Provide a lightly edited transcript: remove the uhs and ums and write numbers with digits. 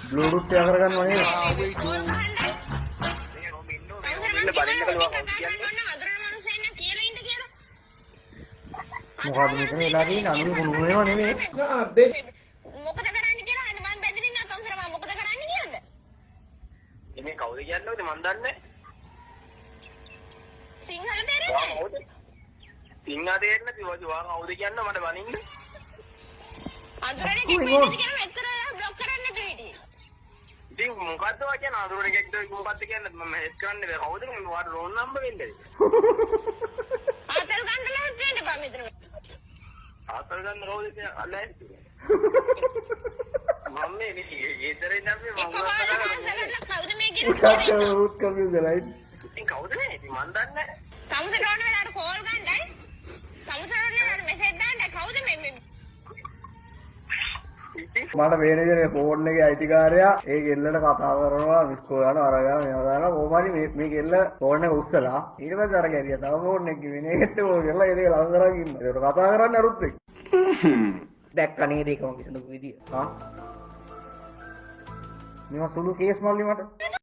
Bluetooth ya kan mana? Muka dulu kan lagi nanu gunungnya mana ni? Ini kau dia tu mandan ni. Sinhala තේරෙන්නේ සිංහල තේරෙන්නේ නැති ඔය වාං අවුද කියන්න මට බනින්න අඳුරනේ කිව්වෙද කියලා මෙතන බ්ලොක් කරන්න නැතුව හිටියේ ඉතින් මොකද්ද වචන අඳුරනේ කෙක්ද මොකද්ද කියන්නේ මම හෙඩ් කරන්න බෑ කවුද මේ වාට රෝන් නම්බර් වෙන්නේ ආතල් ගන්න ලෑස්ති වෙන්න බා මෙතන ආතල් ගන්න කවුද කියන්නේ අල්ලයි මම මේ ඊතරේ නැම්මේ මම කවුද මේ කියන්නේ Ucapkan root computer lain. ඉතින් කවුද මේ ඉතින් මන් දන්නේ සමුද්‍ර ඩෝන වලට කෝල් ගන්නයි සමුද්‍ර වලට මෙසේජ් දාන්න කවුද මේ මට පේන විදිහට ෆෝන් එකේ අයිතිකාරයා ඒ කෙල්ලට කතා කරනවා මිස් කෝල් යනවා අරගෙන මේවා කරනවා කොහොමරි මේ කෙල්ල ෆෝන් එක උස්සලා ඊට පස්සේ අර ගැරියා තව ෆෝන් එක වෙන එකට ඕක කරලා ඒක ලං කරගෙන ඉන්නවා ඒක කතා කරන්නේ අරුත් එක්ක දැක්ක නේද ඒක මම කිසිදු විදිය මේවා සුළු කේස් මල්ලි මට